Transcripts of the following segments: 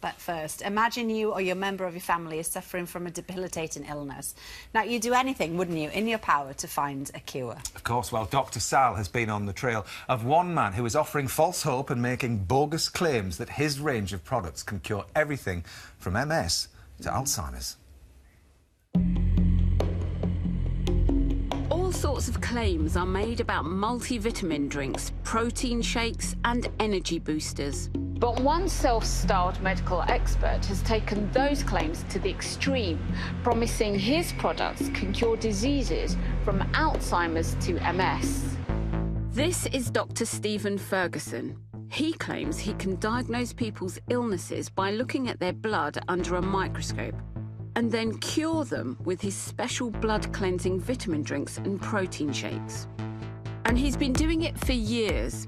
But first, imagine you or your member of your family is suffering from a debilitating illness. Now, you'd do anything, wouldn't you, in your power to find a cure? Of course. Well, Dr Sal has been on the trail of one man who is offering false hope and making bogus claims that his range of products can cure everything from MS to Alzheimer's. All sorts of claims are made about multivitamin drinks, protein shakes and energy boosters. But one self-styled medical expert has taken those claims to the extreme, promising his products can cure diseases from Alzheimer's to MS. This is Dr. Stephen Ferguson. He claims he can diagnose people's illnesses by looking at their blood under a microscope and then cure them with his special blood-cleansing vitamin drinks and protein shakes. And he's been doing it for years.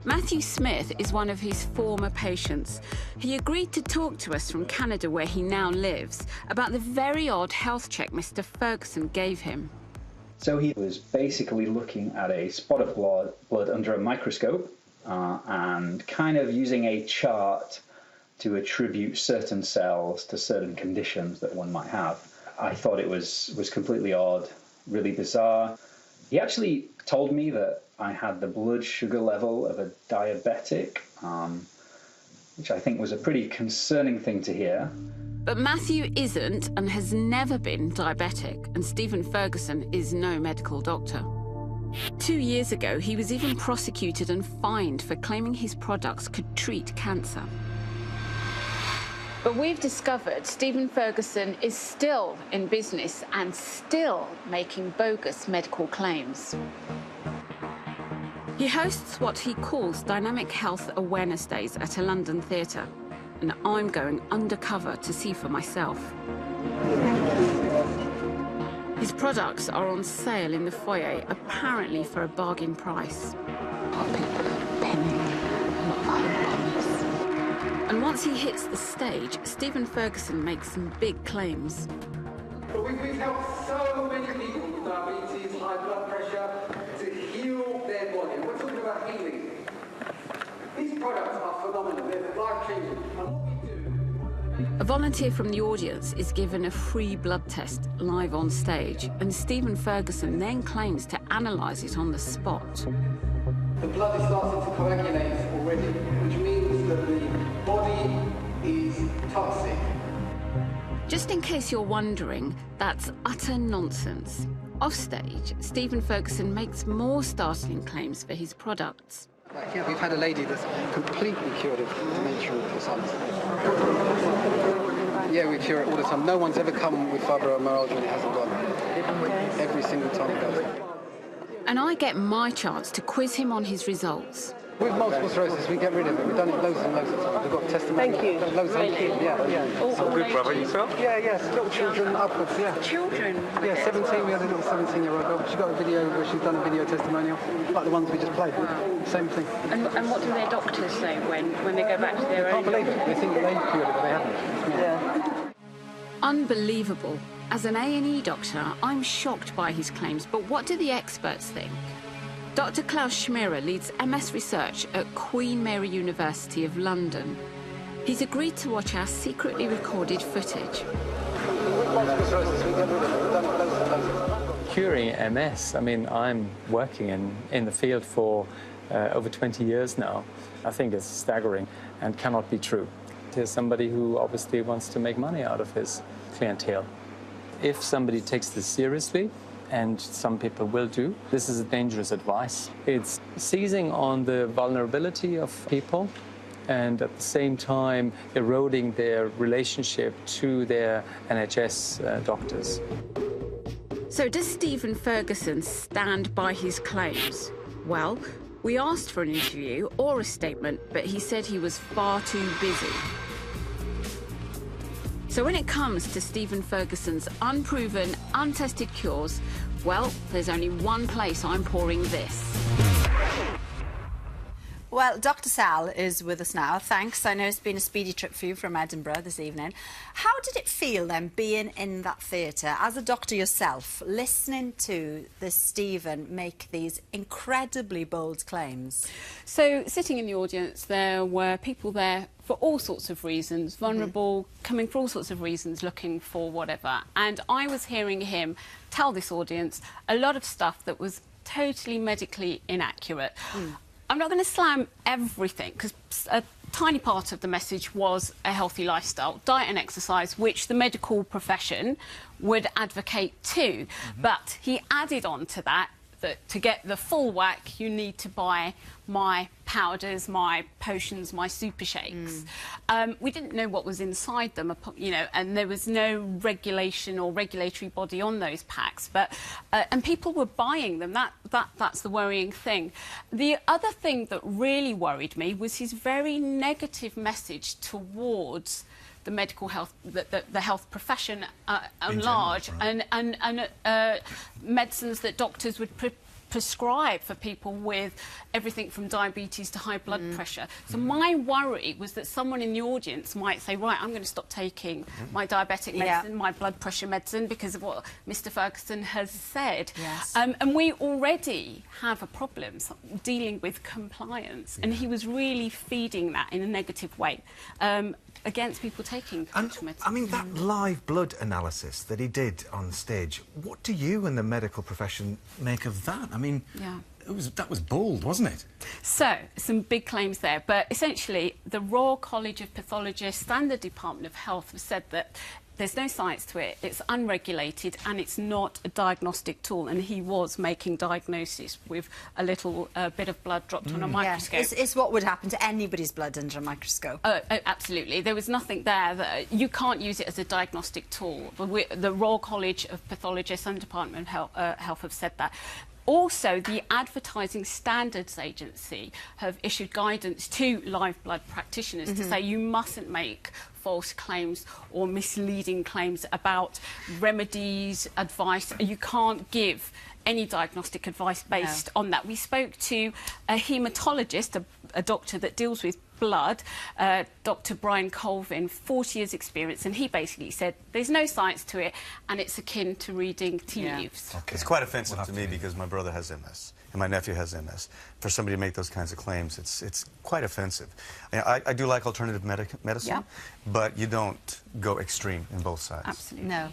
Matthew Smith is one of his former patients. He agreed to talk to us from Canada, where he now lives, about the very odd health check Mr. Ferguson gave him. So he was basically looking at a spot of blood under a microscope and kind of using a chart to attribute certain cells to certain conditions that one might have. I thought it was completely odd, really bizarre. He actually told me that I had the blood sugar level of a diabetic, which I think was a pretty concerning thing to hear. But Matthew isn't and has never been diabetic, and Stephen Ferguson is no medical doctor. 2 years ago, he was even prosecuted and fined for claiming his products could treat cancer. But we've discovered Stephen Ferguson is still in business and still making bogus medical claims. He hosts what he calls Dynamic Health Awareness Days at a London theatre, and I'm going undercover to see for myself. His products are on sale in the foyer, apparently for a bargain price. And once he hits the stage, Stephen Ferguson makes some big claims. But we've helped so many people with diabetes, high blood pressure, to heal their body. We're talking about healing. These products are phenomenal. They're life-changing. And what we do... A volunteer from the audience is given a free blood test live on stage, and Stephen Ferguson then claims to analyse it on the spot. The blood is starting to coagulate already, which means that the body is toxic. Just in case you're wondering, that's utter nonsense. Offstage, Stephen Ferguson makes more startling claims for his products. Yeah, we've had a lady that's completely cured of dementia for some. Yeah, we cure it all the time. No one's ever come with fibromyalgia and it hasn't gone. Every single time it goes. And I get my chance to quiz him on his results. With multiple sclerosis, we get rid of it. We've done it loads and loads of times. We've got testimonials. Thank you. Loads of them. Yeah. Some good brother yourself? Yeah, yes. Little children upwards, yeah. Children? Yeah, 17. We had a little 17-year-old girl. She's got a video where she's done a video testimonial, like the ones we just played. Wow. Same thing. And what do their doctors say when they go back to their own? I can't believe it. They think that they've cured it, but they haven't. Yeah. Unbelievable. As an A&E doctor, I'm shocked by his claims, but what do the experts think? Dr. Klaus Schmierer leads MS research at Queen Mary University of London. He's agreed to watch our secretly recorded footage. Curing MS, I mean, I'm working in the field for over 20 years now. I think it's staggering and cannot be true. Here's somebody who obviously wants to make money out of his clientele. If somebody takes this seriously, and some people will do, this is a dangerous advice. It's seizing on the vulnerability of people and at the same time eroding their relationship to their NHS doctors. So does Stephen Ferguson stand by his claims? Well, we asked for an interview or a statement, but he said he was far too busy. So when it comes to Stephen Ferguson's unproven, untested cures, well, there's only one place I'm pouring this. Well, Dr. Sal is with us now. Thanks. I know it's been a speedy trip for you from Edinburgh this evening. How did it feel then being in that theatre as a doctor yourself, listening to this Stephen make these incredibly bold claims? So sitting in the audience, there were people there for all sorts of reasons, vulnerable, coming for all sorts of reasons, looking for whatever. And I was hearing him tell this audience a lot of stuff that was totally medically inaccurate. I'm not going to slam everything, because a tiny part of the message was a healthy lifestyle, diet and exercise, which the medical profession would advocate too. But he added on to that to get the full whack, you need to buy my powders, my potions, my super shakes. We didn't know what was inside them, you know, and there was no regulation or regulatory body on those packs. But and people were buying them. That's the worrying thing. The other thing that really worried me was his very negative message towards the medical health, the health profession at large, right. and medicines that doctors would prescribe for people with everything from diabetes to high blood pressure. So my worry was that someone in the audience might say, right, I'm going to stop taking my diabetic medicine, my blood pressure medicine, because of what Mr. Ferguson has said. And we already have a problem dealing with compliance, and he was really feeding that in a negative way. Against people taking medicine. I mean, that live blood analysis that he did on stage, what do you and the medical profession make of that? I mean, that was bold, wasn't it? So, some big claims there, but essentially the Royal College of Pathologists and the Department of Health have said that there's no science to it, it's unregulated, and it's not a diagnostic tool. And he was making diagnosis with a little bit of blood dropped on a microscope. It's what would happen to anybody's blood under a microscope. Absolutely. There was nothing there that you can't use it as a diagnostic tool. The Royal College of Pathologists and Department of Health have said that. Also, the Advertising Standards Agency have issued guidance to live blood practitioners to say you mustn't make false claims or misleading claims about remedies, advice. You can't give any diagnostic advice based on that. We spoke to a haematologist, a doctor that deals with blood, Dr. Brian Colvin, 40 years experience, and he basically said there's no science to it and it's akin to reading tea leaves. It's quite offensive to me because my brother has MS and my nephew has MS. For somebody to make those kinds of claims, it's quite offensive. I do like alternative medicine, but you don't go extreme in both sides. Absolutely. No.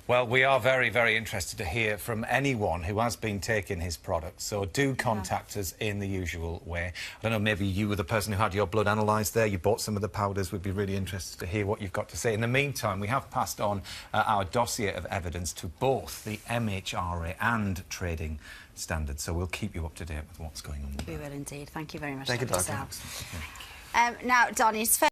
Well, we are very, very interested to hear from anyone who has been taking his product, so do contact us in the usual way. I don't know, maybe you were the person who had your blood analysed there, you bought some of the powders, we'd be really interested to hear what you've got to say. In the meantime, we have passed on our dossier of evidence to both the MHRA and trading standards, so we'll keep you up to date with what's going on with that. We will indeed. Thank you very much, Thank you, Dr. Doctor. Sal. Now, Donnie, it's fair